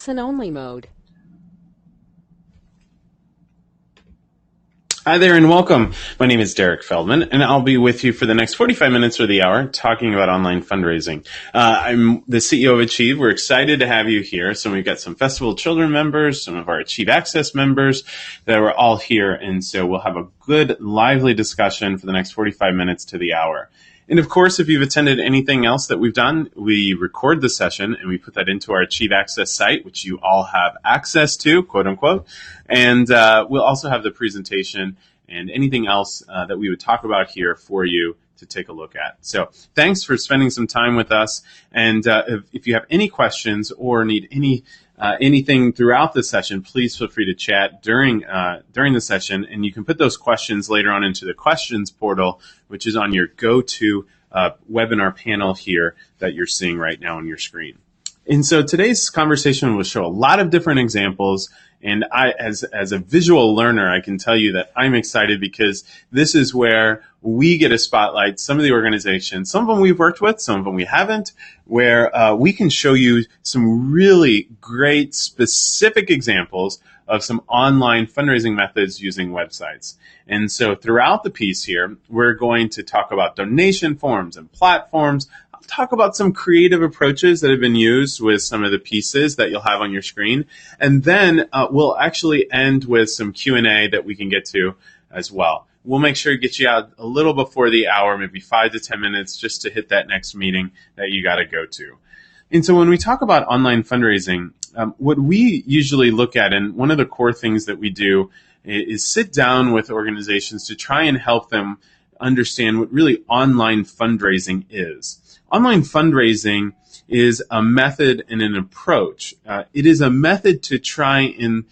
listen-only mode. Hi there and welcome. My name is Derek Feldman and I'll be with you for the next 45 minutes or the hour talking about online fundraising. I'm the CEO of Achieve. We're excited to have you here. So we've got some Festival of Children members, some of our Achieve Access members that are all here. And so we'll have a good, lively discussion for the next 45 minutes to the hour. And of course, if you've attended anything else that we've done, we record the session and we put that into our Achieve Access site, which you all have access to, quote unquote. And we'll also have the presentation and anything else that we would talk about here for you to take a look at. So thanks for spending some time with us. And if you have any questions or need anything throughout the session, please feel free to chat during the session, and you can put those questions later on into the questions portal, which is on your go-to webinar panel here that you're seeing right now on your screen. And so today's conversation will show a lot of different examples. And I, as a visual learner, I can tell you that I'm excited because this is where we get a spotlight some of the organizations, some of them we've worked with, some of them we haven't, where we can show you some really great specific examples of some online fundraising methods using websites. And so throughout the piece here, we're going to talk about donation forms and platforms. I'll talk about some creative approaches that have been used with some of the pieces that you'll have on your screen. And then we'll actually end with some Q&A that we can get to as well. We'll make sure to get you out a little before the hour, maybe 5 to 10 minutes, just to hit that next meeting that you got to go to. And so when we talk about online fundraising, what we usually look at, and one of the core things that we do, is sit down with organizations to try and help them understand what really online fundraising is. Online fundraising is a method and an approach. It is a method to try and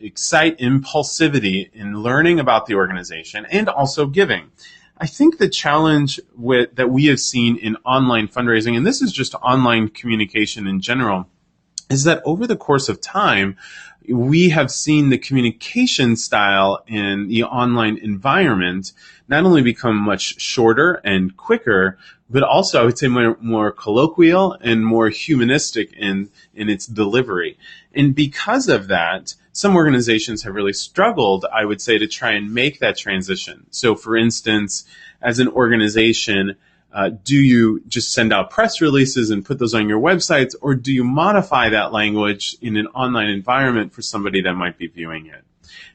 excite impulsivity in learning about the organization and also giving. I think the challenge that we have seen in online fundraising, and this is just online communication in general, is that over the course of time, we have seen the communication style in the online environment not only become much shorter and quicker, but also I would say more colloquial and more humanistic in its delivery. And because of that, some organizations have really struggled, I would say, to try and make that transition. So for instance, as an organization, do you just send out press releases and put those on your websites, or do you modify that language in an online environment for somebody that might be viewing it?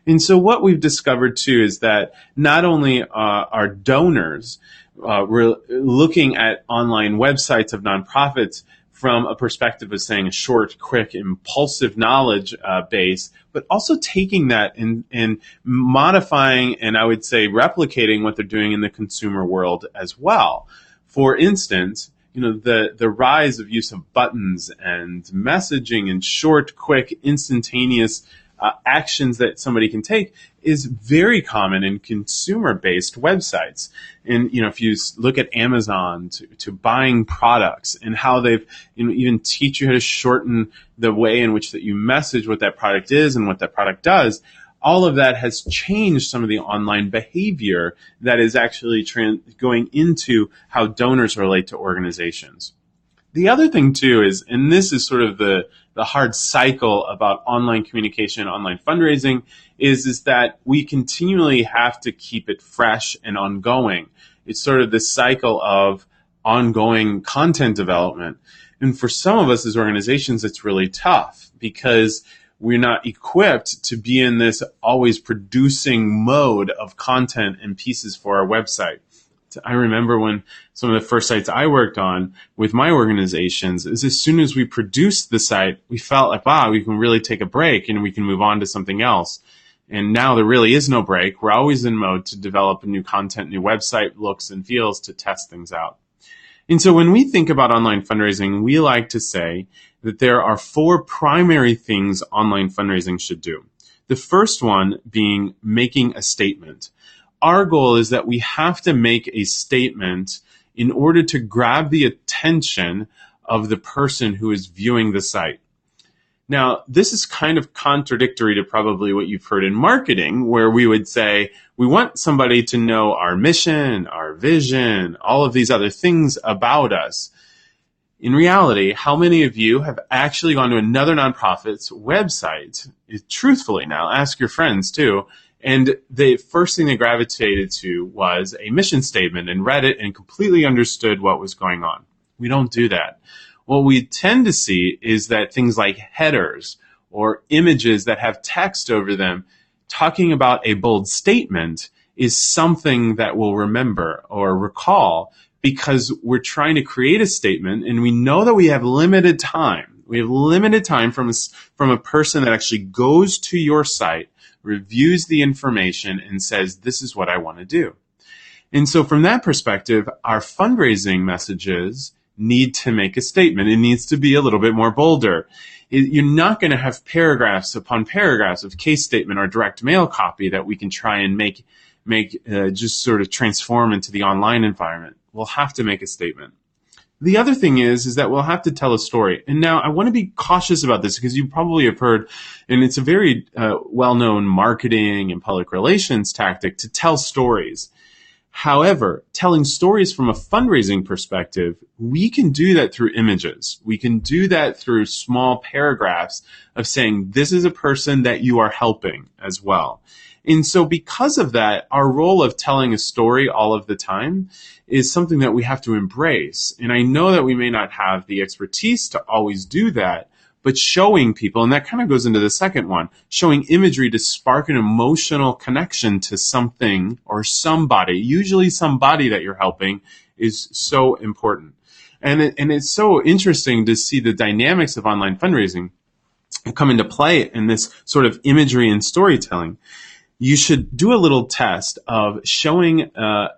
And so what we've discovered too is that not only are donors we're looking at online websites of nonprofits from a perspective of saying a short, quick, impulsive knowledge base, but also taking that and modifying and I would say replicating what they're doing in the consumer world as well. For instance, the rise of use of buttons and messaging and short, quick, instantaneous actions that somebody can take is very common in consumer-based websites. And if you look at Amazon to buying products and how they've even teach you how to shorten the way in which that you message what that product is and what that product does, all of that has changed some of the online behavior that is actually going into how donors relate to organizations. The other thing too is, and this is sort of the hard cycle about online communication, online fundraising, is that we continually have to keep it fresh and ongoing. It's sort of this cycle of ongoing content development. And for some of us as organizations, it's really tough because we're not equipped to be in this always producing mode of content and pieces for our website. I remember when some of the first sites I worked on with my organizations is as soon as we produced the site, we felt like, wow, we can really take a break and we can move on to something else. And now there really is no break. We're always in mode to develop new content, new website looks and feels to test things out. And so when we think about online fundraising, we like to say that there are 4 primary things online fundraising should do. The first one being making a statement. Our goal is that we have to make a statement in order to grab the attention of the person who is viewing the site. Now, this is kind of contradictory to probably what you've heard in marketing, where we would say we want somebody to know our mission, our vision, all of these other things about us. In reality, how many of you have actually gone to another nonprofit's website, truthfully now, ask your friends too, and the first thing they gravitated to was a mission statement and read it and completely understood what was going on? We don't do that. What we tend to see is that things like headers or images that have text over them talking about a bold statement is something that we'll remember or recall because we're trying to create a statement and we know that we have limited time. We have limited time from a person that actually goes to your site, reviews the information, and says, this is what I want to do. And so from that perspective, our fundraising messages need to make a statement. It needs to be a little bit more bolder. You're not going to have paragraphs upon paragraphs of case statement or direct mail copy that we can try and make just sort of transform into the online environment. We'll have to make a statement. The other thing is that we'll have to tell a story. And now I want to be cautious about this because you probably have heard, and it's a very well-known marketing and public relations tactic to tell stories. However, telling stories from a fundraising perspective, we can do that through images. We can do that through small paragraphs of saying, this is a person that you are helping as well. And so because of that, our role of telling a story all of the time is something that we have to embrace. And I know that we may not have the expertise to always do that, but showing people, and that kind of goes into the second one, showing imagery to spark an emotional connection to something or somebody, usually somebody that you're helping, is so important. And it's so interesting to see the dynamics of online fundraising come into play in this sort of imagery and storytelling. You should do a little test of showing,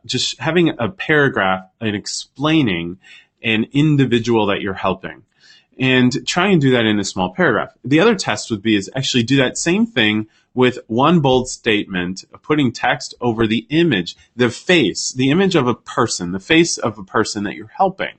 just having a paragraph and explaining an individual that you're helping. And try and do that in a small paragraph. The other test would be is actually do that same thing with one bold statement, putting text over the image, the face, the image of a person, the face of a person that you're helping.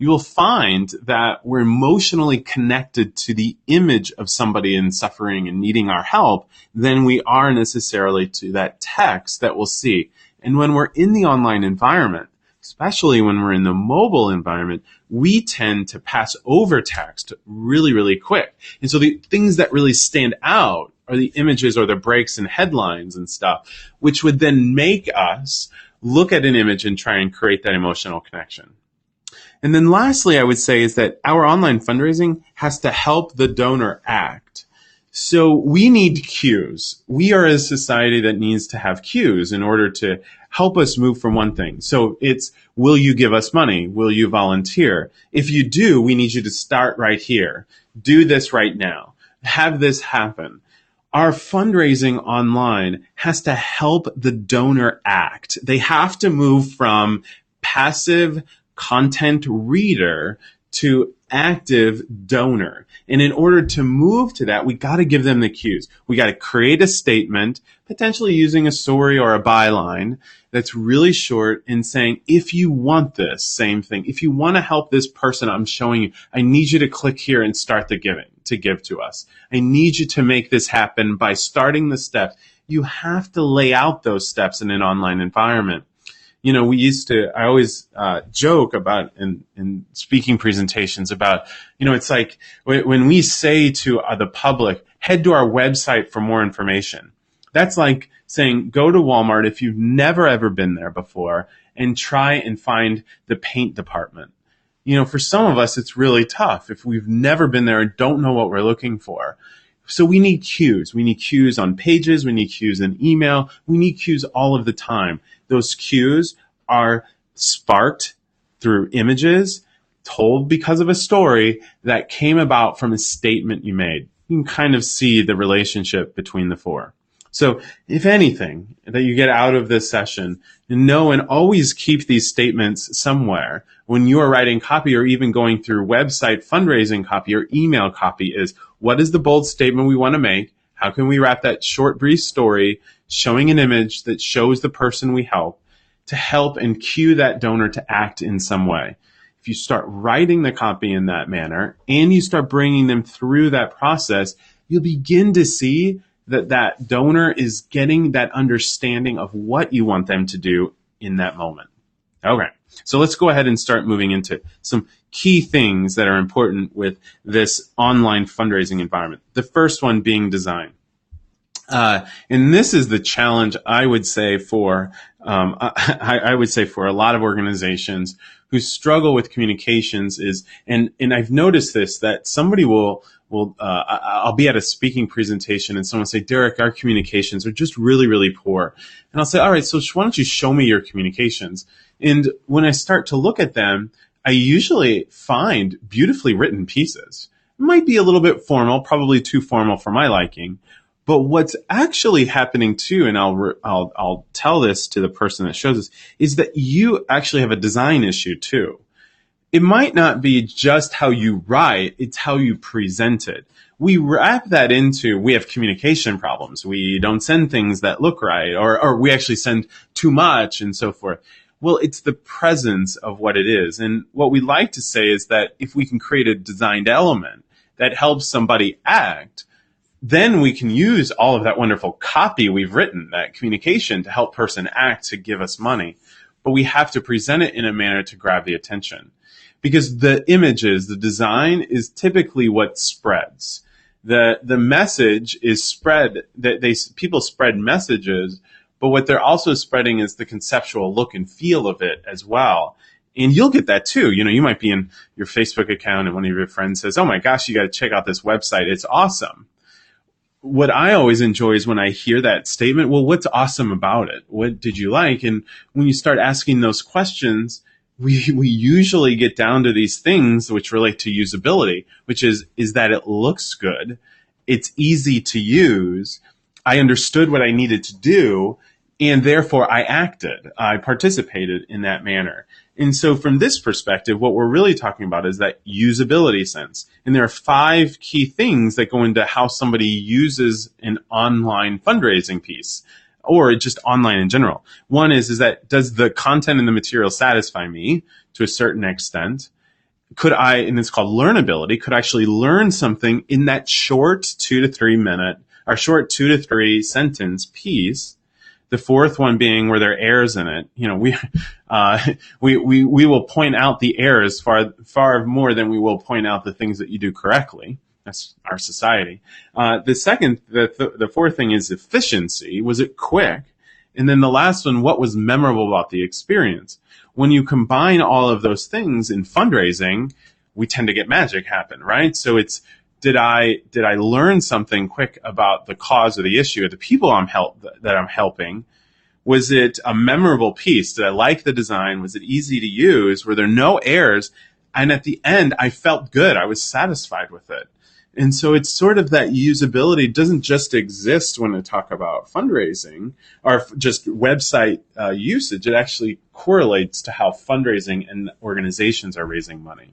You will find that we're emotionally connected to the image of somebody in suffering and needing our help than we are necessarily to that text that we'll see. And when we're in the online environment, especially when we're in the mobile environment, we tend to pass over text really, really quick. And so the things that really stand out are the images or the breaks and headlines and stuff, which would then make us look at an image and try and create that emotional connection. And then lastly, I would say is that our online fundraising has to help the donor act. So we need cues. We are a society that needs to have cues in order to help us move from one thing. So it's, will you give us money? Will you volunteer? If you do, we need you to start right here. Do this right now. Have this happen. Our fundraising online has to help the donor act. They have to move from passive content reader to active donor. And in order to move to that, we got to give them the cues. We got to create a statement, potentially using a story or a byline that's really short and saying, if you want this, same thing. If you want to help this person I'm showing you, I need you to click here and start the giving, to give to us. I need you to make this happen by starting the steps. You have to lay out those steps in an online environment. You know, I always joke about in speaking presentations about, you know, it's like when we say to the public, head to our website for more information. That's like saying, go to Walmart if you've never ever been there before and try and find the paint department. You know, for some of us, it's really tough if we've never been there and don't know what we're looking for. So we need cues. We need cues on pages. We need cues in email. We need cues all of the time. Those cues are sparked through images told because of a story that came about from a statement you made. You can kind of see the relationship between the four. So if anything that you get out of this session, know and always keep these statements somewhere when you are writing copy or even going through website fundraising copy or email copy is, what is the bold statement we want to make? How can we wrap that short, brief story showing an image that shows the person we help to help and cue that donor to act in some way? If you start writing the copy in that manner and you start bringing them through that process, you'll begin to see that donor is getting that understanding of what you want them to do in that moment. Okay. So let's go ahead and start moving into some key things that are important with this online fundraising environment. The first one being design. And this is the challenge, I would say, for I would say for a lot of organizations who struggle with communications and I've noticed this, that somebody will I'll be at a speaking presentation and someone will say, Derek, our communications are just really, really poor. And I'll say, all right, so why don't you show me your communications? And when I start to look at them, I usually find beautifully written pieces. It might be a little bit formal, probably too formal for my liking. But what's actually happening too, and I'll tell this to the person that shows us, is that you actually have a design issue too. It might not be just how you write, it's how you present it. We wrap that into, we have communication problems. We don't send things that look right, or we actually send too much and so forth. Well, it's the presence of what it is. And what we like to say is that if we can create a designed element that helps somebody act, then we can use all of that wonderful copy we've written, that communication, to help person act, to give us money. But we have to present it in a manner to grab the attention. Because the images, the design is typically what spreads. The message is spread, that people spread messages, but what they're also spreading is the conceptual look and feel of it as well. And you'll get that too. You know, you might be in your Facebook account and one of your friends says, oh my gosh, you got to check out this website. It's awesome. What I always enjoy is when I hear that statement, well, what's awesome about it? What did you like? And when you start asking those questions, we usually get down to these things which relate to usability, which is that it looks good, it's easy to use, I understood what I needed to do, and therefore I acted. I participated in that manner. And so from this perspective, what we're really talking about is that usability sense. And there are 5 key things that go into how somebody uses an online fundraising piece, or just online in general. One is that does the content and the material satisfy me to a certain extent? Could I, and it's called learnability, could I actually learn something in that short 2 to 3 minute, or short 2 to 3 sentence piece? The fourth one being where there are errors in it. You know, we will point out the errors far more than we will point out the things that you do correctly. That's our society. The fourth thing is efficiency. Was it quick? And then the last one, what was memorable about the experience? When you combine all of those things in fundraising, we tend to get magic happen, right? So it's, did I learn something quick about the cause of the issue, or the people that I'm helping? Was it a memorable piece? Did I like the design? Was it easy to use? Were there no errors? And at the end, I felt good. I was satisfied with it. And so it's sort of that usability doesn't just exist when I talk about fundraising or just website usage. It actually correlates to how fundraising and organizations are raising money.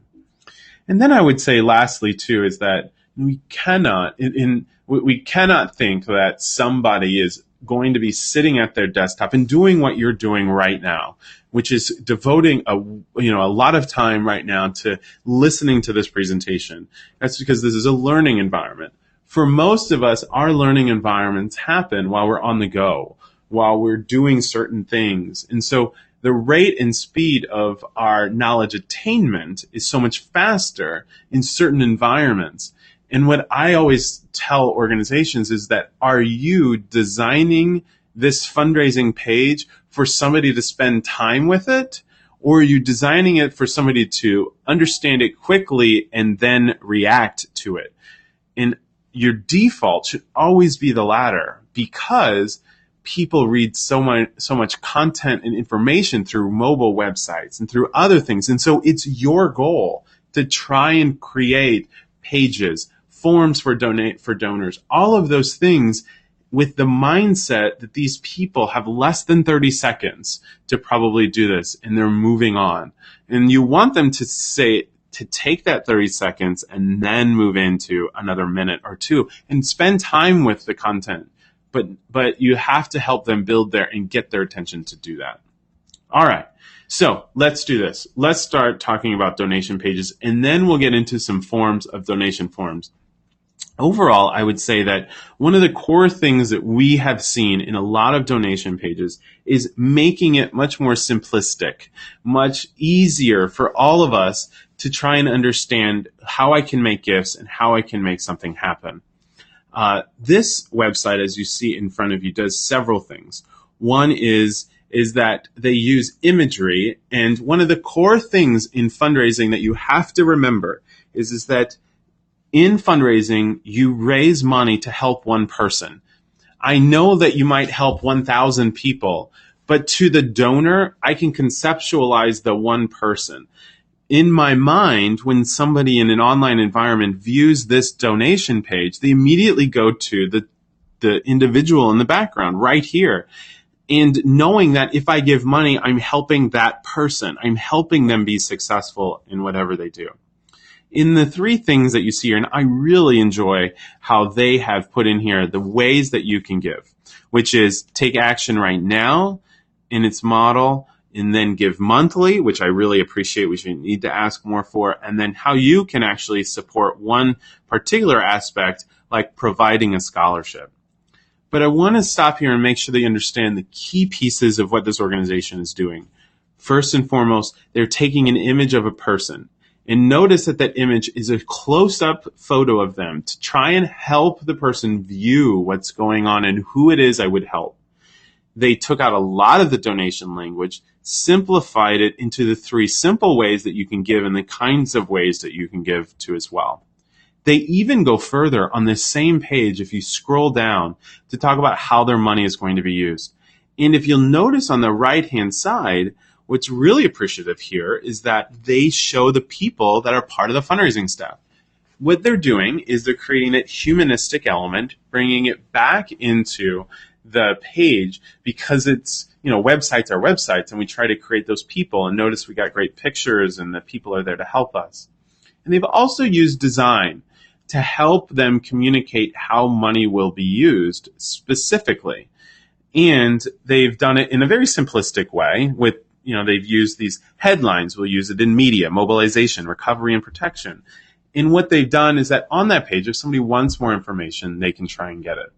And then I would say lastly, too, is that we cannot think that somebody is going to be sitting at their desktop and doing what you're doing right now, which is devoting a lot of time right now to listening to this presentation. That's because this is a learning environment. For most of us, our learning environments happen while we're on the go, while we're doing certain things. And so the rate and speed of our knowledge attainment is so much faster in certain environments. And what I always tell organizations is that, are you designing this fundraising page for somebody to spend time with it? Or are you designing it for somebody to understand it quickly and then react to it? And your default should always be the latter, because people read so much content and information through mobile websites and through other things. And so it's your goal to try and create pages, forms for donors, all of those things with the mindset that these people have less than 30 seconds to probably do this, and they're moving on. And you want them to take that 30 seconds and then move into another minute or two and spend time with the content. But you have to help them build and get their attention to do that. All right. So let's do this. Let's start talking about donation pages, and then we'll get into some forms of donation forms. Overall, I would say that one of the core things that we have seen in a lot of donation pages is making it much more simplistic, much easier for all of us to try and understand how I can make gifts and how I can make something happen. This website, as you see in front of you, does several things. One is that they use imagery, and one of the core things in fundraising that you have to remember is that in fundraising, you raise money to help one person. I know that you might help 1,000 people, but to the donor, I can conceptualize the one person. In my mind, when somebody in an online environment views this donation page, they immediately go to the individual in the background right here. And knowing that if I give money, I'm helping that person. I'm helping them be successful in whatever they do. In the three things that you see here, and I really enjoy how they have put in here the ways that you can give, which is take action right now in its model, and then give monthly, which I really appreciate, which you need to ask more for, and then how you can actually support one particular aspect, like providing a scholarship. But I want to stop here and make sure that you understand the key pieces of what this organization is doing. First and foremost, they're taking an image of a person. And notice that that image is a close-up photo of them to try and help the person view what's going on and who it is I would help. They took out a lot of the donation language, simplified it into the three simple ways that you can give and the kinds of ways that you can give to as well. They even go further on this same page, if you scroll down, to talk about how their money is going to be used. And if you'll notice on the right-hand side, what's really appreciative here is that they show the people that are part of the fundraising staff. What they're doing is they're creating that humanistic element, bringing it back into the page because it's, websites are websites, and we try to create those people. And notice we got great pictures and the people are there to help us. And they've also used design to help them communicate how money will be used specifically. And they've done it in a very simplistic way with, they've used these headlines. We'll use it in media, mobilization, recovery, and protection. And what they've done is that on that page, if somebody wants more information, they can try and get it.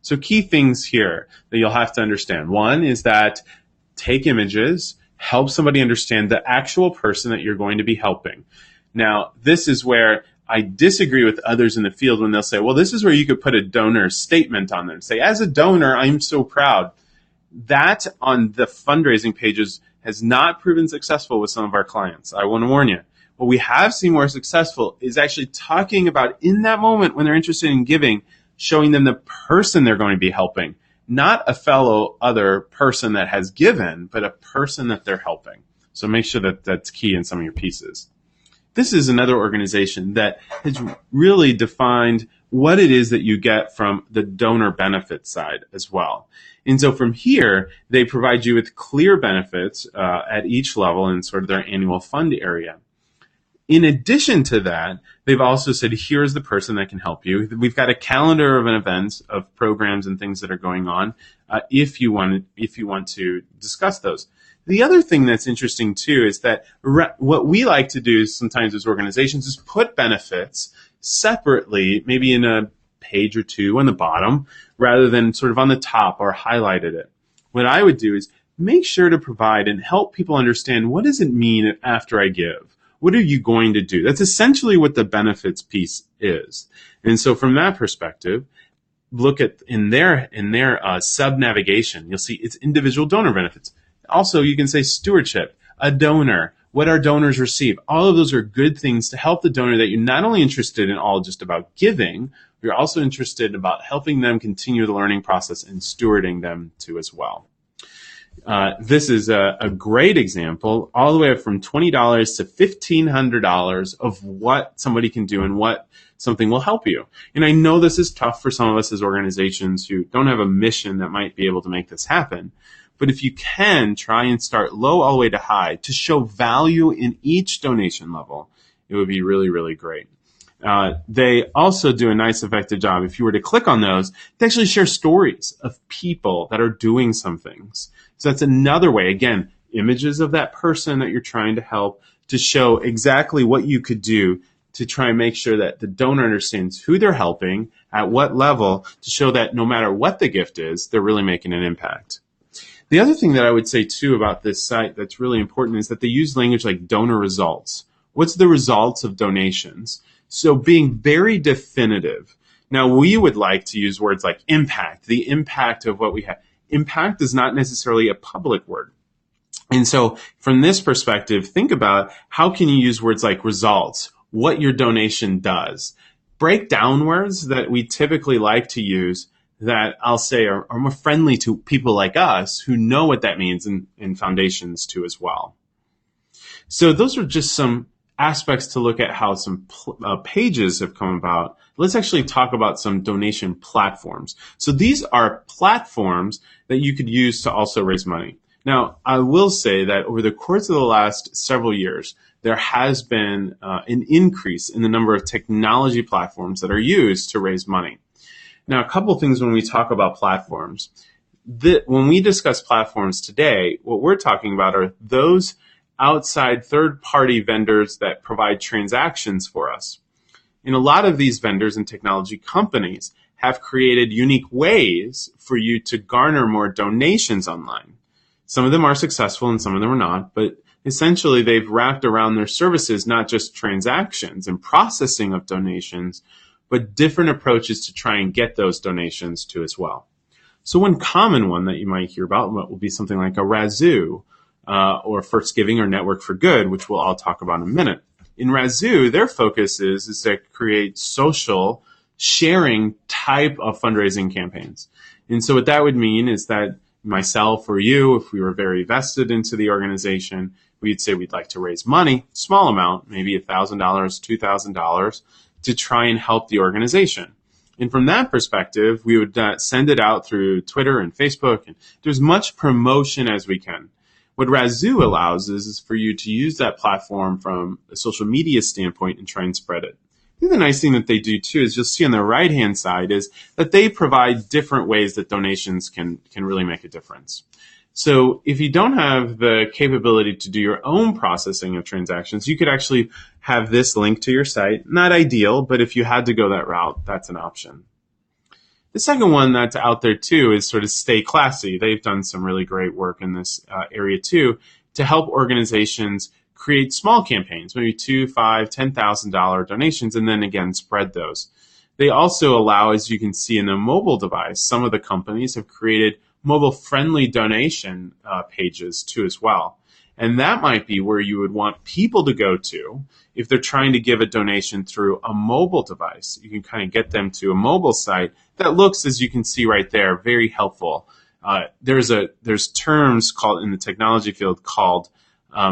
So key things here that you'll have to understand. One is that take images, help somebody understand the actual person that you're going to be helping. Now, this is where I disagree with others in the field when they'll say, well, this is where you could put a donor statement on them. Say, as a donor, I'm so proud. That on the fundraising pages has not proven successful with some of our clients. I want to warn you. What we have seen more successful is actually talking about in that moment when they're interested in giving, showing them the person they're going to be helping, not a fellow other person that has given, but a person that they're helping. So make sure that that's key in some of your pieces. This is another organization that has really defined what it is that you get from the donor benefit side as well. And so from here, they provide you with clear benefits at each level in sort of their annual fund area. In addition to that, they've also said, here's the person that can help you. We've got a calendar of events, of programs and things that are going on if you want to discuss those. The other thing that's interesting, too, is that what we like to do sometimes as organizations is put benefits separately, maybe in a page or two on the bottom, rather than sort of on the top or highlighted it. What I would do is make sure to provide and help people understand, what does it mean after I give? What are you going to do? That's essentially what the benefits piece is. And so from that perspective, look at in their sub-navigation, you'll see it's individual donor benefits. Also, you can say stewardship, a donor, what our donors receive. All of those are good things to help the donor that you're not only interested in all just about giving, you're also interested about helping them continue the learning process and stewarding them too as well. This is a great example, all the way up from $20 to $1,500 of what somebody can do and what something will help you. And I know this is tough for some of us as organizations who don't have a mission that might be able to make this happen. But if you can, try and start low all the way to high to show value in each donation level, it would be really, really great. They also do a nice, effective job. If you were to click on those, they actually share stories of people that are doing some things. So that's another way, again, images of that person that you're trying to help to show exactly what you could do to try and make sure that the donor understands who they're helping, at what level, to show that no matter what the gift is, they're really making an impact. The other thing that I would say, too, about this site that's really important is that they use language like donor results. What's the results of donations? So being very definitive. Now, we would like to use words like impact, the impact of what we have. Impact is not necessarily a public word. And so from this perspective, think about how can you use words like results, what your donation does. Break down words that we typically like to use that I'll say are more friendly to people like us who know what that means in foundations too as well. So those are just some aspects to look at how some pages have come about. Let's actually talk about some donation platforms. So these are platforms that you could use to also raise money. Now, I will say that over the course of the last several years, there has been an increase in the number of technology platforms that are used to raise money. Now, a couple things when we talk about platforms. When we discuss platforms today, what we're talking about are those outside third-party vendors that provide transactions for us. And a lot of these vendors and technology companies have created unique ways for you to garner more donations online. Some of them are successful and some of them are not, but essentially they've wrapped around their services not just transactions and processing of donations, but different approaches to try and get those donations too as well. So one common one that you might hear about will be something like a Razoo or First Giving or Network for Good, which we'll all talk about in a minute. In Razoo, their focus is to create social sharing type of fundraising campaigns. And so what that would mean is that myself or you, if we were very vested into the organization, we'd say we'd like to raise money, small amount, maybe $1,000, $2,000, to try and help the organization. And from that perspective, we would send it out through Twitter and Facebook and do as much promotion as we can. What Razoo allows is for you to use that platform from a social media standpoint and try and spread it. I think the nice thing that they do too is you'll see on the right-hand side is that they provide different ways that donations can really make a difference. So if you don't have the capability to do your own processing of transactions, you could actually have this link to your site. Not ideal, but if you had to go that route, that's an option. The second one that's out there too is sort of Stay Classy. They've done some really great work in this area too to help organizations create small campaigns, maybe $2,000, $5,000, $10,000 donations, and then again spread those. They also allow, as you can see in a mobile device, some of the companies have created mobile-friendly donation pages too as well. And that might be where you would want people to go to if they're trying to give a donation through a mobile device. You can kind of get them to a mobile site that looks, as you can see right there, very helpful. There's terms called in the technology field called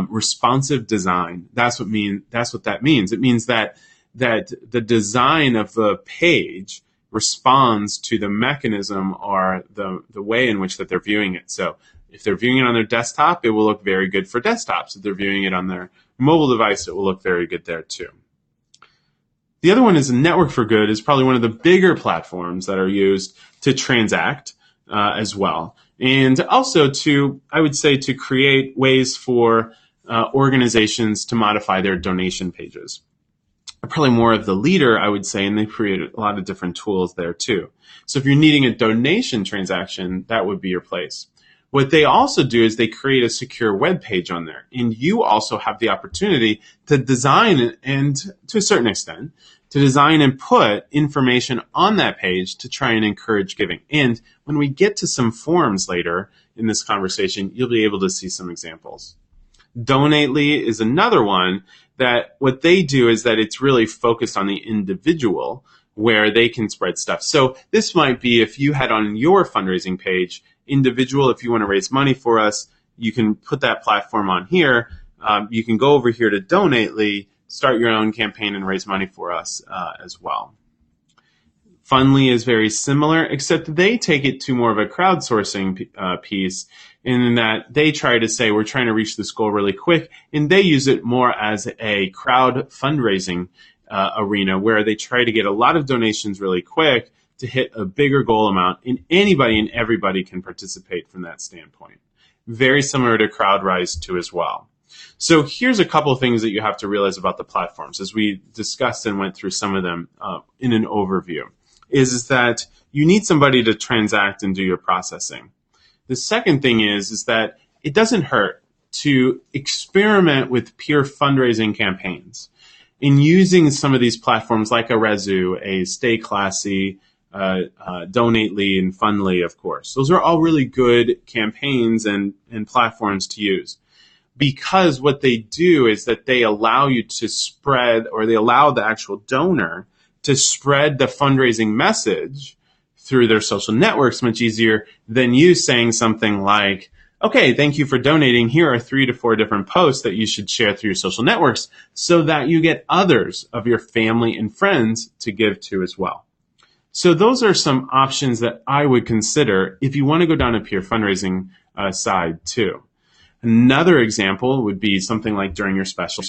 responsive design. That's what that means. It means that the design of the page responds to the mechanism or the way in which that they're viewing it. So if they're viewing it on their desktop, it will look very good for desktops. If they're viewing it on their mobile device, it will look very good there too. The other one is Network for Good is probably one of the bigger platforms that are used to transact as well. And also I would say to create ways for organizations to modify their donation pages. Probably more of the leader, I would say, and they created a lot of different tools there too. So if you're needing a donation transaction, that would be your place. What they also do is they create a secure web page on there. And you also have the opportunity to design and to a certain extent, to design and put information on that page to try and encourage giving. And when we get to some forms later in this conversation, you'll be able to see some examples. Donately is another one that what they do is that it's really focused on the individual where they can spread stuff. So this might be if you had on your fundraising page, individual, if you want to raise money for us, you can put that platform on here. You can go over here to Donately, start your own campaign and raise money for us as well. Fundly is very similar, except they take it to more of a crowdsourcing piece in that they try to say, we're trying to reach this goal really quick, and they use it more as a crowd fundraising arena where they try to get a lot of donations really quick to hit a bigger goal amount, and anybody and everybody can participate from that standpoint. Very similar to CrowdRise too as well. So here's a couple of things that you have to realize about the platforms as we discussed and went through some of them in an overview, is that you need somebody to transact and do your processing. The second thing is that it doesn't hurt to experiment with peer fundraising campaigns. In using some of these platforms like a Rezu, a Stay Classy, Donately, and Fundly, of course. Those are all really good campaigns and platforms to use, because what they do is that they allow you to spread, or they allow the actual donor to spread the fundraising message through their social networks much easier than you saying something like, okay, thank you for donating. Here are 3 to 4 different posts that you should share through your social networks so that you get others of your family and friends to give to as well. So those are some options that I would consider if you want to go down a peer fundraising side too. Another example would be something like during your special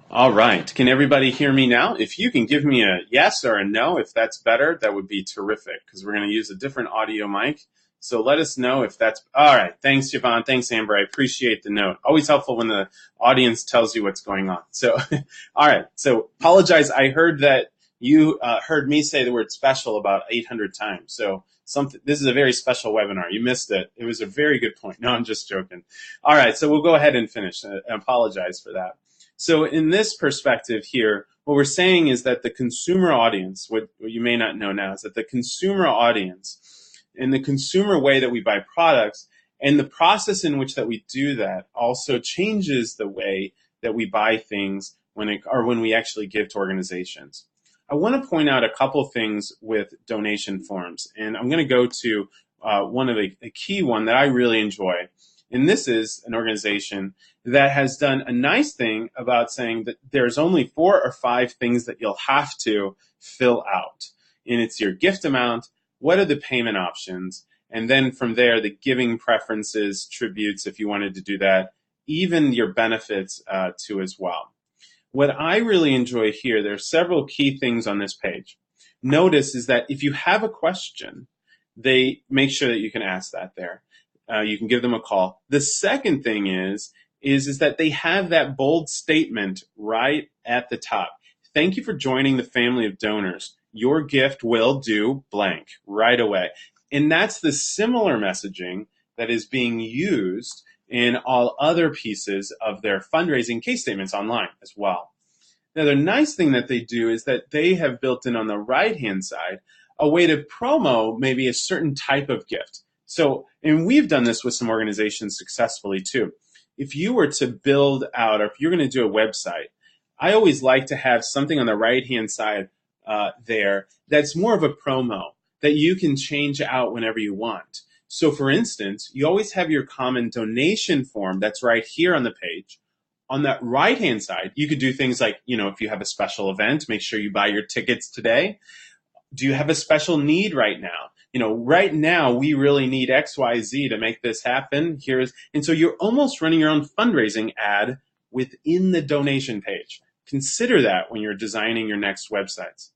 All right. Can everybody hear me now? If you can give me a yes or a no, if that's better, that would be terrific, because we're going to use a different audio mic. So let us know if that's all right. Thanks, Yvonne. Thanks, Amber. I appreciate the note. Always helpful when the audience tells you what's going on. So, all right. So apologize. I heard that you heard me say the word special about 800 times. So this is a very special webinar. You missed it. It was a very good point. No, I'm just joking. All right. So we'll go ahead and finish. I apologize for that. So in this perspective here, what we're saying is that the consumer audience, what you may not know now, is that the consumer audience and the consumer way that we buy products and the process in which that we do that also changes the way that we buy things when we actually give to organizations. I want to point out a couple things with donation forms, and I'm going to go to one of a key one that I really enjoy. And this is an organization that has done a nice thing about saying that there's only 4 or 5 things that you'll have to fill out. And it's your gift amount, what are the payment options, and then from there, the giving preferences, tributes, if you wanted to do that, even your benefits too as well. What I really enjoy here, there are several key things on this page. Notice is that if you have a question, they make sure that you can ask that there. You can give them a call. The second thing is is that they have that bold statement right at the top. Thank you for joining the family of donors. Your gift will do blank right away. And that's the similar messaging that is being used in all other pieces of their fundraising case statements online as well. Now, the nice thing that they do is that they have built in on the right-hand side a way to promo maybe a certain type of gift. So, and we've done this with some organizations successfully too. If you were to build out, or if you're going to do a website, I always like to have something on the right-hand side there that's more of a promo that you can change out whenever you want. So, for instance, you always have your common donation form that's right here on the page. On that right-hand side, you could do things like, if you have a special event, make sure you buy your tickets today. Do you have a special need right now? Right now, we really need XYZ to make this happen. And so you're almost running your own fundraising ad within the donation page. Consider that when you're designing your next websites.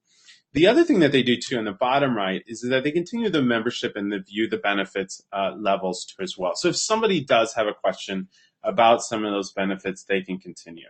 The other thing that they do too on the bottom right is that they continue the membership and the view the benefits levels too as well. So if somebody does have a question about some of those benefits, they can continue.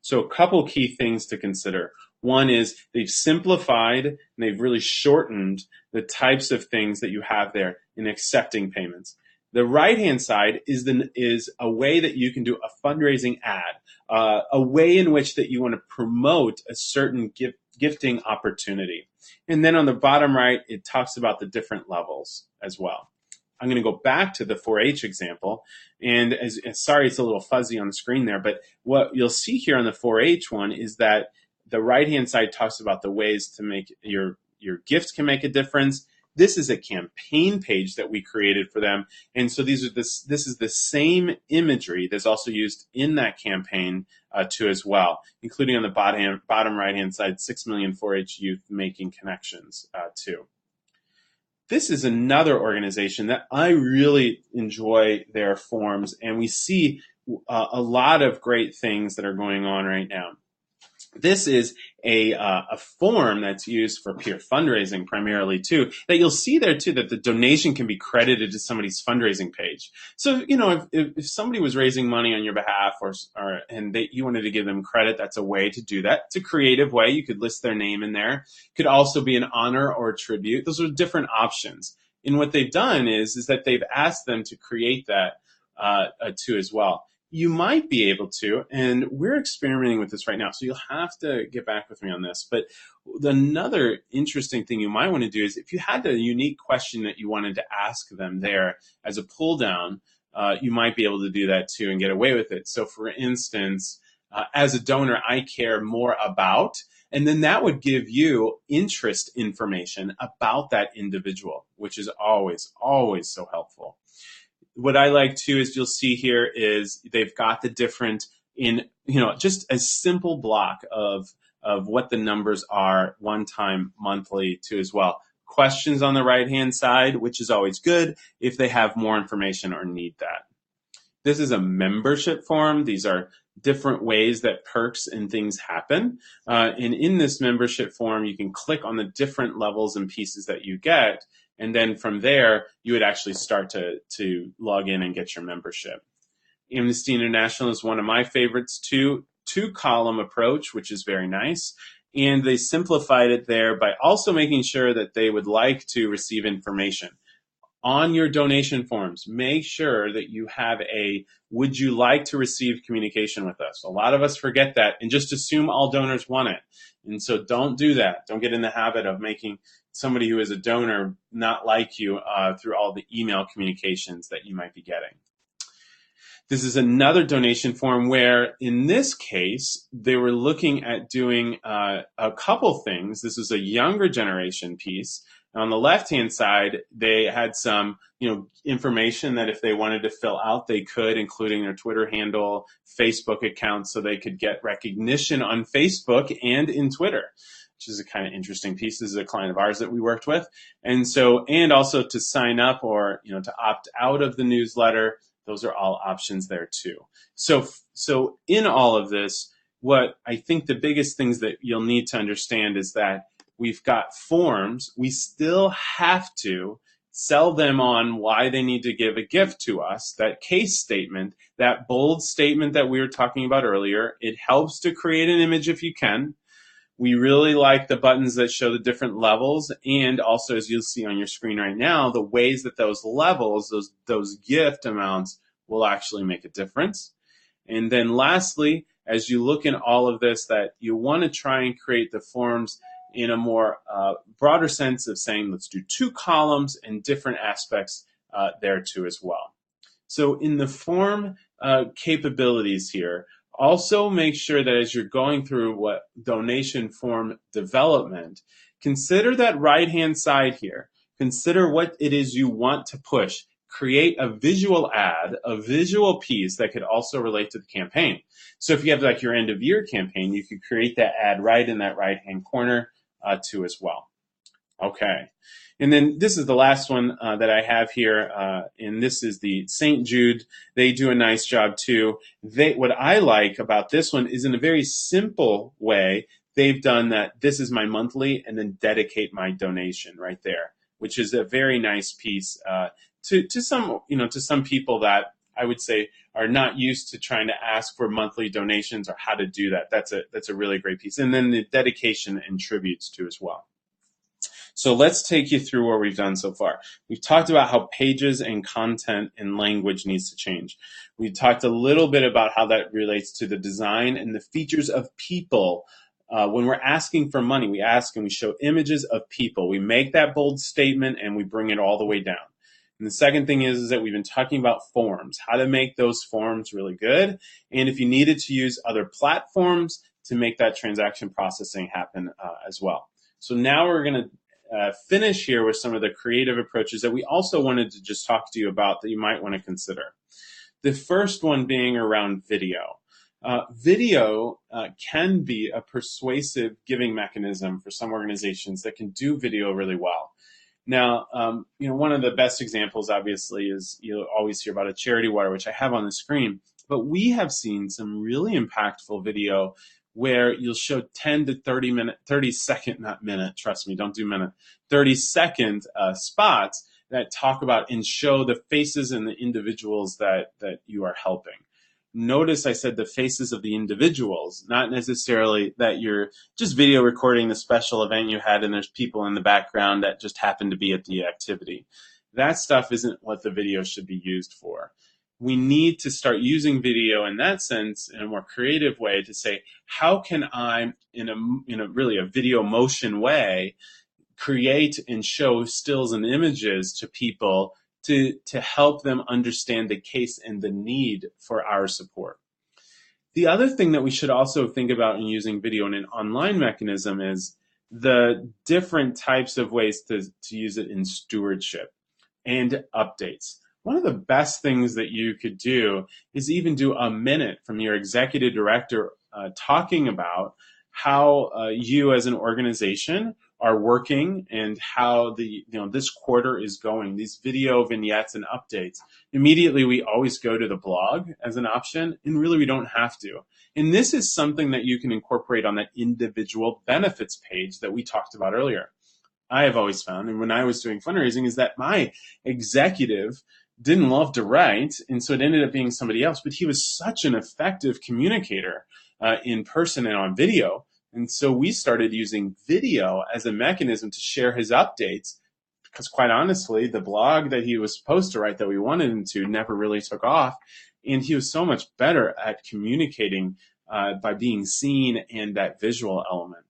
So a couple key things to consider. One is they've simplified and they've really shortened the types of things that you have there in accepting payments. The right-hand side is a way that you can do a fundraising ad, a way in which that you want to promote a certain gifting opportunity. And then on the bottom right, it talks about the different levels as well. I'm going to go back to the 4-H example. And sorry, it's a little fuzzy on the screen there, but what you'll see here on the 4-H one is that the right-hand side talks about the ways to make your gifts can make a difference. This is a campaign page that we created for them. And so this is the same imagery that's also used in that campaign too as well, including on the bottom right-hand side, 6 million 4-H youth making connections too. This is another organization that I really enjoy their forms, and we see a lot of great things that are going on right now. This is a form that's used for peer fundraising primarily too, that you'll see there too that the donation can be credited to somebody's fundraising page. So, if somebody was raising money on your behalf and you wanted to give them credit, that's a way to do that. It's a creative way. You could list their name in there. It could also be an honor or a tribute. Those are different options. And what they've done is that they've asked them to create that too as well. You might be able to, and we're experimenting with this right now, so you'll have to get back with me on this. But another interesting thing you might want to do is if you had a unique question that you wanted to ask them there as a pull down, you might be able to do that too and get away with it. So for instance, as a donor, I care more about, and then that would give you interest information about that individual, which is always, always so helpful. What I like too is you'll see here is they've got the different just a simple block of what the numbers are one time, monthly too as well. Questions on the right hand side, which is always good if they have more information or need that. This is a membership form. These are different ways that perks and things happen. And in this membership form, you can click on the different levels and pieces that you get. And then from there, you would actually start to log in and get your membership. Amnesty International is one of my favorites too. Two-column approach, which is very nice. And they simplified it there by also making sure that they would like to receive information. On your donation forms, make sure that you have would you like to receive communication with us? A lot of us forget that and just assume all donors want it. And so don't do that. Don't get in the habit of making somebody who is a donor not like you through all the email communications that you might be getting. This is another donation form where, in this case, they were looking at doing a couple things. This is a younger generation piece. On the left-hand side, they had some, information that if they wanted to fill out, they could, including their Twitter handle, Facebook account, so they could get recognition on Facebook and in Twitter, which is a kind of interesting piece. This is a client of ours that we worked with. And also to sign up or, to opt out of the newsletter, those are all options there too. So in all of this, what I think the biggest things that you'll need to understand is that we've got forms. We still have to sell them on why they need to give a gift to us, that case statement, that bold statement that we were talking about earlier. It helps to create an image if you can. We really like the buttons that show the different levels, and also, as you'll see on your screen right now, the ways that those levels, those gift amounts, will actually make a difference. And then lastly, as you look in all of this, that you want to try and create the forms in a more broader sense of saying, let's do 2 columns and different aspects there too as well. So in the form capabilities here, also make sure that as you're going through what donation form development, consider that right-hand side here. Consider what it is you want to push. Create a visual ad, a visual piece that could also relate to the campaign. So if you have like your end of year campaign, you could create that ad right in that right-hand corner too as well. Okay. And then this is the last one that I have here, and this is the St. Jude. They do a nice job too. What I like about this one is in a very simple way, they've done that this is my monthly and then dedicate my donation right there, which is a very nice piece to some people that I would say are not used to trying to ask for monthly donations or how to do that. That's a really great piece. And then the dedication and tributes too as well. So let's take you through what we've done so far. We've talked about how pages and content and language needs to change. We talked a little bit about how that relates to the design and the features of people. When we're asking for money, we ask and we show images of people. We make that bold statement and we bring it all the way down. And the second thing is that we've been talking about forms, how to make those forms really good. And if you needed to use other platforms to make that transaction processing happen as well. So now we're going to finish here with some of the creative approaches that we also wanted to just talk to you about that you might want to consider. The first one being around video. Video can be a persuasive giving mechanism for some organizations that can do video really well. Now, one of the best examples, obviously, is you'll always hear about a charity water, which I have on the screen. But we have seen some really impactful video where you'll show 10 to 30 second, not minute, trust me, don't do minute, 30-second spots that talk about and show the faces and the individuals that you are helping. Notice I said the faces of the individuals, not necessarily that you're just video recording the special event you had and there's people in the background that just happen to be at the activity. That stuff isn't what the video should be used for. We need to start using video in that sense in a more creative way to say, how can I, in a really a video motion way, create and show stills and images to people to help them understand the case and the need for our support. The other thing that we should also think about in using video in an online mechanism is the different types of ways to use it in stewardship and updates. One of the best things that you could do is even do a minute from your executive director talking about how you as an organization are working and how this quarter is going, these video vignettes and updates. Immediately, we always go to the blog as an option, and really we don't have to. And this is something that you can incorporate on that individual benefits page that we talked about earlier. I have always found, and when I was doing fundraising, is that my executive didn't love to write, and so it ended up being somebody else, but he was such an effective communicator in person and on video. And so we started using video as a mechanism to share his updates, because quite honestly, the blog that he was supposed to write that we wanted him to never really took off. And he was so much better at communicating by being seen and that visual element.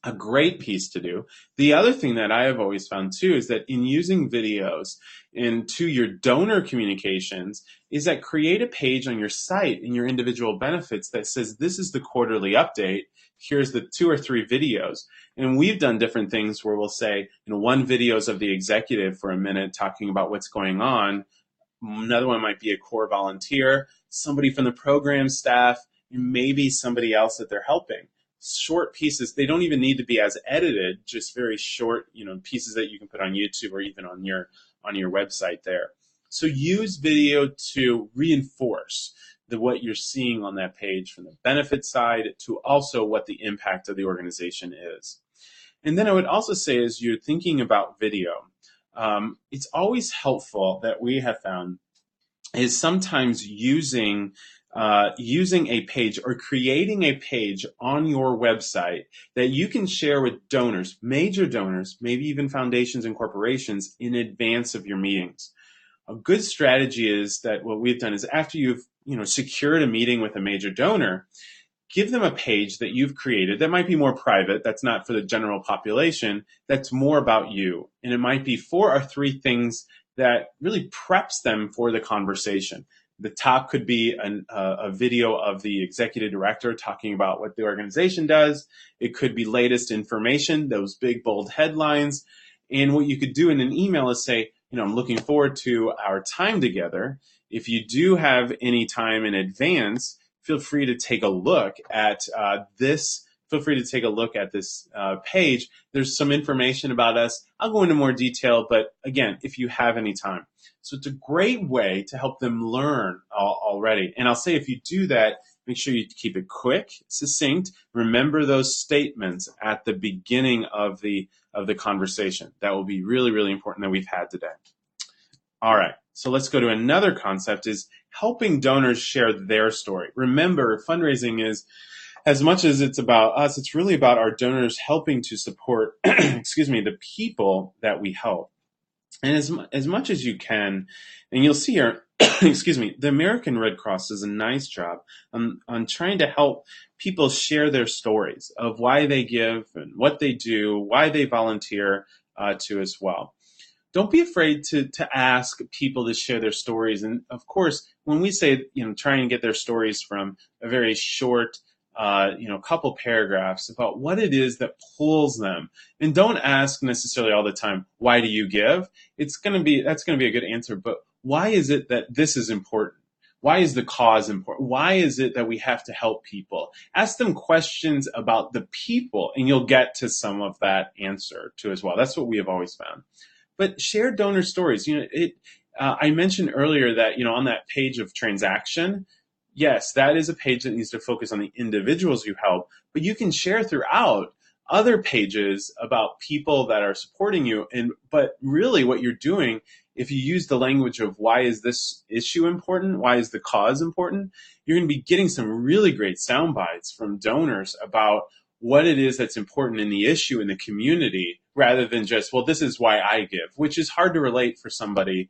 A great piece to do. The other thing that I have always found too is that in using videos into your donor communications is that create a page on your site in your individual benefits that says this is the quarterly update. Here's the 2 or 3 videos. And we've done different things where we'll say, one video is of the executive for a minute talking about what's going on. Another one might be a core volunteer, somebody from the program staff, and maybe somebody else that they're helping. Short pieces, they don't even need to be as edited, just very short, pieces that you can put on YouTube or even on your website there. So use video to reinforce what you're seeing on that page from the benefit side to also what the impact of the organization is. And then I would also say, as you're thinking about video, it's always helpful that we have found is sometimes using a page or creating a page on your website that you can share with donors, major donors, maybe even foundations and corporations in advance of your meetings. A good strategy is that what we've done is after you've secured a meeting with a major donor, give them a page that you've created that might be more private, that's not for the general population, that's more about you. And it might be 4 or 3 things that really preps them for the conversation. The top could be a video of the executive director talking about what the organization does. It could be latest information, those big bold headlines. And what you could do in an email is say, I'm looking forward to our time together. If you do have any time in advance, feel free to take a look at this. Feel free to take a look at this page. There's some information about us. I'll go into more detail, but again, if you have any time. So it's a great way to help them learn already. And I'll say if you do that, make sure you keep it quick, succinct. Remember those statements at the beginning of the conversation. That will be really, really important that we've had today. All right, so let's go to another concept is helping donors share their story. Remember, fundraising is, as much as it's about us, it's really about our donors helping to support, the people that we help. And as much as you can, and you'll see here, the American Red Cross does a nice job on trying to help people share their stories of why they give and what they do, why they volunteer to as well. Don't be afraid to ask people to share their stories. And of course, when we say, try and get their stories from a very short, couple paragraphs about what it is that pulls them. And don't ask necessarily all the time, why do you give? That's going to be a good answer. But why is it that this is important? Why is the cause important? Why is it that we have to help people? Ask them questions about the people, and you'll get to some of that answer too as well. That's what we have always found. But share donor stories. I mentioned earlier that, on that page of transaction, yes, that is a page that needs to focus on the individuals you help, but you can share throughout other pages about people that are supporting you. But really what you're doing, if you use the language of why is this issue important, why is the cause important, you're going to be getting some really great sound bites from donors about what it is that's important in the issue in the community, rather than just, well, this is why I give, which is hard to relate for somebody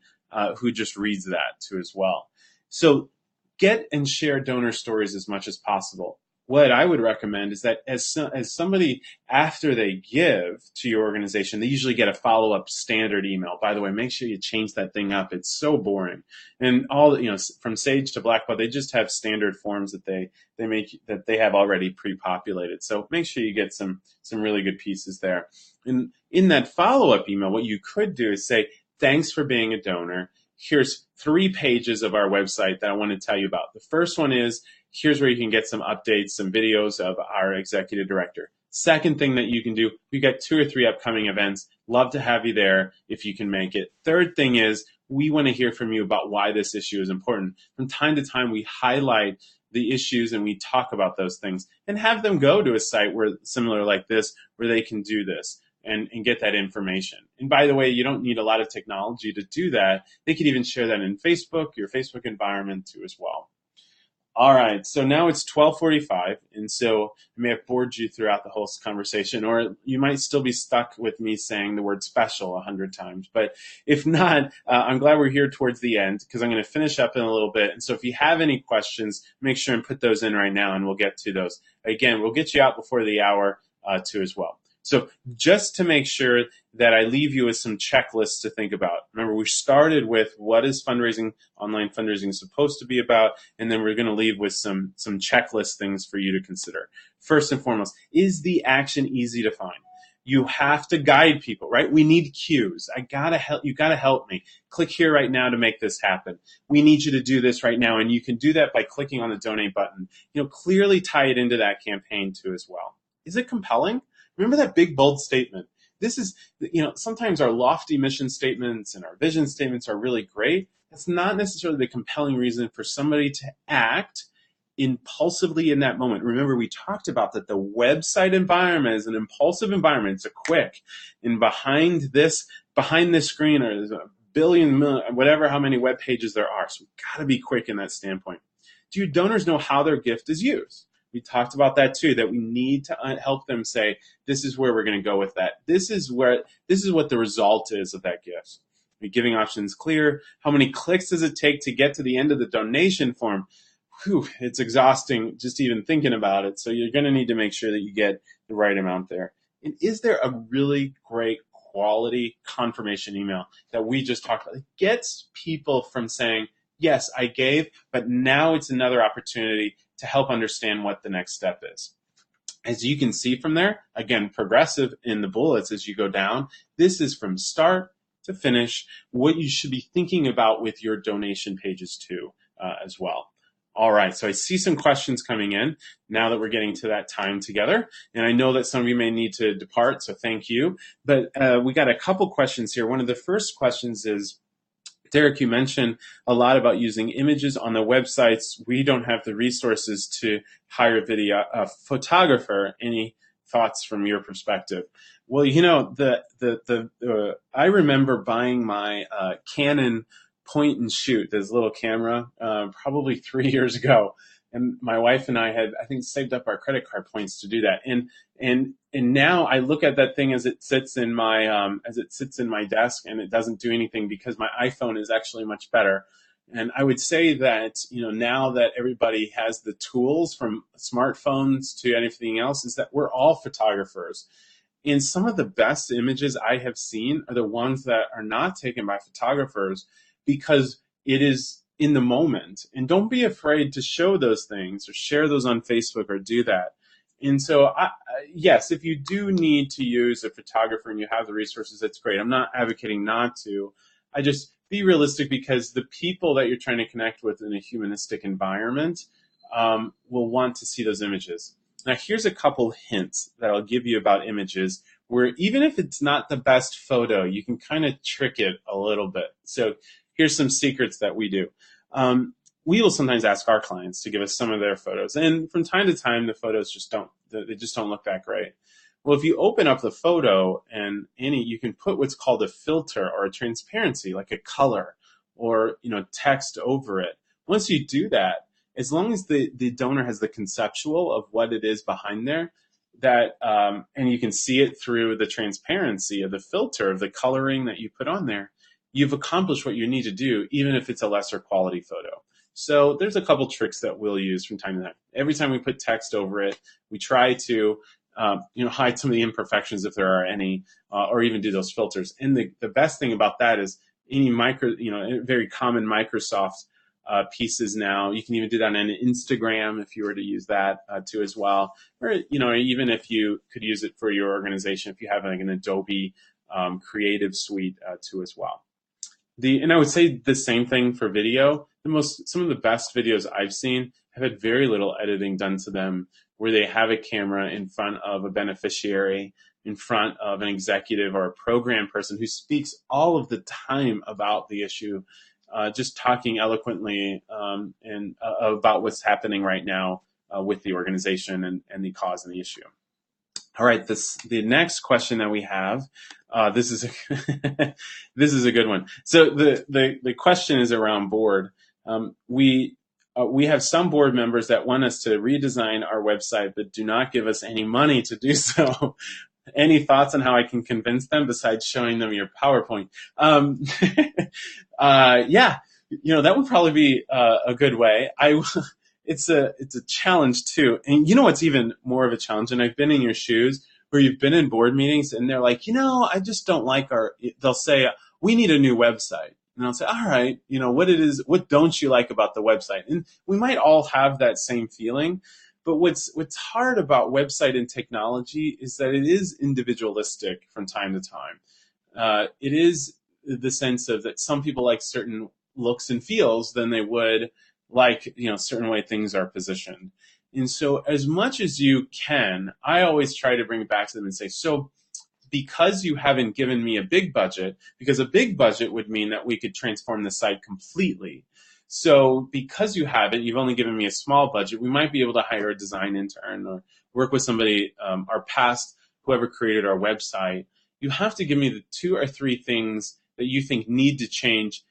who just reads that too as well. So get and share donor stories as much as possible. What I would recommend is that as somebody, after they give to your organization, they usually get a follow-up standard email. By the way, make sure you change that thing up. It's so boring. And all, from Sage to Blackbaud, they just have standard forms that they have already pre-populated. So make sure you get some really good pieces there. And in that follow-up email, what you could do is say, thanks for being a donor. Here's 3 pages of our website that I want to tell you about. The first one is, here's where you can get some updates, some videos of our executive director. Second thing that you can do, we've got 2 or 3 upcoming events. Love to have you there if you can make it. Third thing is, we want to hear from you about why this issue is important. From time to time, we highlight the issues and we talk about those things and have them go to a site similar like this, where they can do this and get that information. And by the way, you don't need a lot of technology to do that. They could even share that in Facebook, your Facebook environment too as well. All right, so now it's 12:45, and so I may have bored you throughout the whole conversation, or you might still be stuck with me saying the word special 100 times. But if not, I'm glad we're here towards the end, because I'm going to finish up in a little bit. And so if you have any questions, make sure and put those in right now, and we'll get to those. Again, we'll get you out before the hour too as well. So just to make sure that I leave you with some checklists to think about. Remember, we started with what is fundraising, online fundraising supposed to be about, and then we're going to leave with some checklist things for you to consider. First and foremost, is the action easy to find? You have to guide people, right? We need cues. I gotta help. You gotta help me. Click here right now to make this happen. We need you to do this right now, and you can do that by clicking on the donate button. Clearly tie it into that campaign too as well. Is it compelling? Remember that big, bold statement. This is, sometimes our lofty mission statements and our vision statements are really great. That's not necessarily the compelling reason for somebody to act impulsively in that moment. Remember, we talked about that the website environment is an impulsive environment. It's a quick. And behind this behind this screen or there's a billion, million, whatever, how many web pages there are. So we've got to be quick in that standpoint. Do your donors know how their gift is used? We talked about that too, that we need to help them say, this is where we're going to go with that. This is what the result is of that gift. Are giving options clear? How many clicks does it take to get to the end of the donation form? Whew, it's exhausting just even thinking about it. So you're going to need to make sure that you get the right amount there. And is there a really great quality confirmation email that we just talked about? It gets people from saying, yes, I gave, but now it's another opportunity to help understand what the next step is. As you can see from there, again, progressive in the bullets as you go down, this is from start to finish, what you should be thinking about with your donation pages too, as well. All right, so I see some questions coming in now that we're getting to that time together. And I know that some of you may need to depart, so thank you. But we got a couple questions here. One of the first questions is, Derek, you mentioned a lot about using images on the websites. We don't have the resources to hire a photographer. Any thoughts from your perspective? Well, you know, I remember buying my Canon point and shoot, this little camera, probably 3 years ago. And my wife and I had, I think, saved up our credit card points to do that. And now I look at that thing as it sits in my desk, and it doesn't do anything because my iPhone is actually much better. And I would say that, you know, now that everybody has the tools from smartphones to anything else, is that we're all photographers. And some of the best images I have seen are the ones that are not taken by photographers, because it is in the moment. And don't be afraid to show those things or share those on Facebook or do that. And so, yes, if you do need to use a photographer and you have the resources, that's great. I'm not advocating not to. I just be realistic, because the people that you're trying to connect with in a humanistic environment will want to see those images. Now, here's a couple hints that I'll give you about images where even if it's not the best photo, you can kind of trick it a little bit. So here's some secrets that we do. We will sometimes ask our clients to give us some of their photos. And from time to time, the photos just don't look that great. Well, if you open up the photo and you can put what's called a filter or a transparency, like a color or, you know, text over it. Once you do that, as long as the donor has the conceptual of what it is behind there, that and you can see it through the transparency of the filter of the coloring that you put on there, you've accomplished what you need to do, even if it's a lesser quality photo. So there's a couple tricks that we'll use from time to time. Every time we put text over it, we try to hide some of the imperfections if there are any, or even do those filters. And the best thing about that is any very common Microsoft pieces now. You can even do that on Instagram if you were to use that too as well. Or, you know, even if you could use it for your organization, if you have like an Adobe Creative Suite too as well. And I would say the same thing for video. Some of the best videos I've seen have had very little editing done to them, where they have a camera in front of a beneficiary, in front of an executive or a program person who speaks all of the time about the issue, just talking eloquently and about what's happening right now with the organization and the cause and the issue. All right, the next question that we have, this is a good one. So the question is around board. We have some board members that want us to redesign our website, but do not give us any money to do so. Any thoughts on how I can convince them besides showing them your PowerPoint? Yeah, you know, that would probably be a good way. It's a challenge too. And you know what's even more of a challenge, and I've been in your shoes where you've been in board meetings and they're like, you know, I just don't like they'll say, we need a new website. And I'll say, all right, you know, what don't you like about the website? And we might all have that same feeling. But what's hard about website and technology is that it is individualistic from time to time. It is the sense of that some people like certain looks and feels than they would like, you know, certain way things are positioned. And so as much as you can, I always try to bring it back to them and say, so because you haven't given me a big budget, because a big budget would mean that we could transform the site completely. So because you haven't, you've only given me a small budget, we might be able to hire a design intern or work with somebody, whoever created our website, you have to give me the 2 or 3 things that you think need to change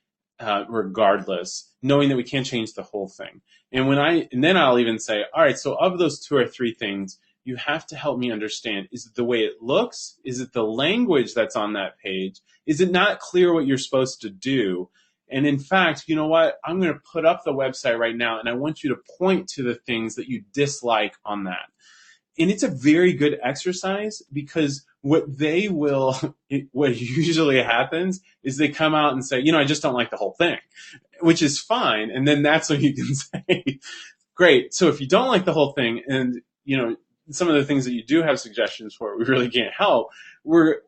regardless, knowing that we can't change the whole thing. And then I'll even say, all right, so of those 2 or 3 things, you have to help me understand, is it the way it looks? Is it the language that's on that page? Is it not clear what you're supposed to do? And in fact, you know what? I'm going to put up the website right now, and I want you to point to the things that you dislike on that. And it's a very good exercise, because what usually happens is they come out and say, I just don't like the whole thing, which is fine. And then that's when you can say, great. So if you don't like the whole thing, and, some of the things that you do have suggestions for, we really can't help.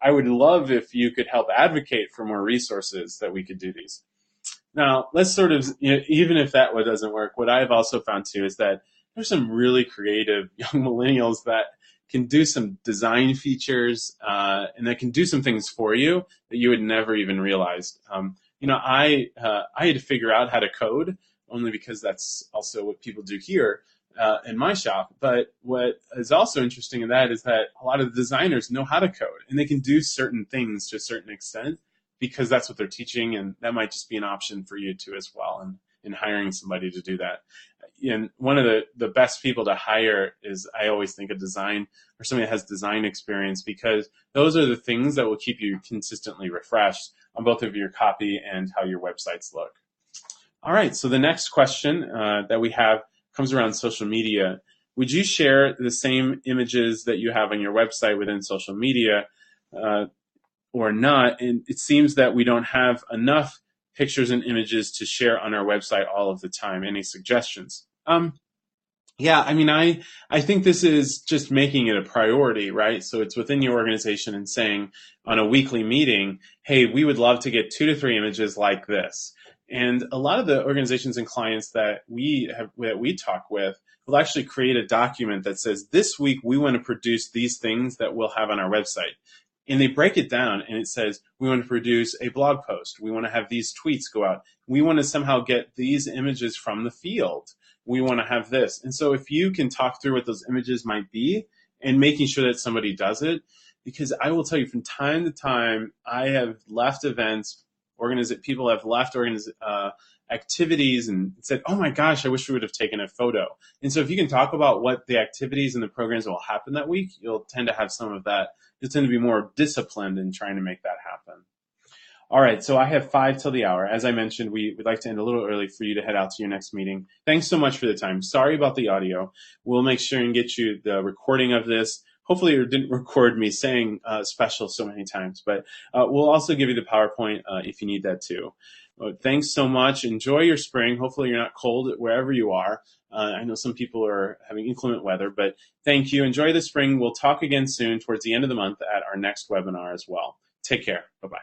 I would love if you could help advocate for more resources that we could do these. Now, let's sort of, even if that one doesn't work, what I've also found too is that there's some really creative young millennials that can do some design features and that can do some things for you that you would never even realize. I had to figure out how to code, only because that's also what people do here in my shop. But what is also interesting in that is that a lot of the designers know how to code, and they can do certain things to a certain extent because that's what they're teaching, and that might just be an option for you too as well, and in hiring somebody to do that. And one of the best people to hire is, I always think, a design or somebody that has design experience, because those are the things that will keep you consistently refreshed on both of your copy and how your websites look. All right, so the next question that we have comes around social media. Would you share the same images that you have on your website within social media or not? And it seems that we don't have enough pictures and images to share on our website all of the time. Any suggestions? Yeah, I think this is just making it a priority, right? So it's within your organization and saying on a weekly meeting, hey, we would love to get 2 to 3 images like this. And a lot of the organizations and clients that we talk with will actually create a document that says, this week we want to produce these things that we'll have on our website. And they break it down, and it says, we want to produce a blog post. We want to have these tweets go out. We want to somehow get these images from the field. We want to have this. And so if you can talk through what those images might be and making sure that somebody does it, because I will tell you, from time to time, I have left events, people have left activities and said, oh my gosh, I wish we would have taken a photo. And so if you can talk about what the activities and the programs that will happen that week, you'll tend to have some of that. You'll tend to be more disciplined in trying to make that happen. All right, so I have 5 till the hour. As I mentioned, we would like to end a little early for you to head out to your next meeting. Thanks so much for the time. Sorry about the audio. We'll make sure and get you the recording of this. Hopefully it didn't record me saying special so many times, but we'll also give you the PowerPoint if you need that too. Thanks so much. Enjoy your spring. Hopefully you're not cold wherever you are. I know some people are having inclement weather, but thank you. Enjoy the spring. We'll talk again soon towards the end of the month at our next webinar as well. Take care. Bye-bye.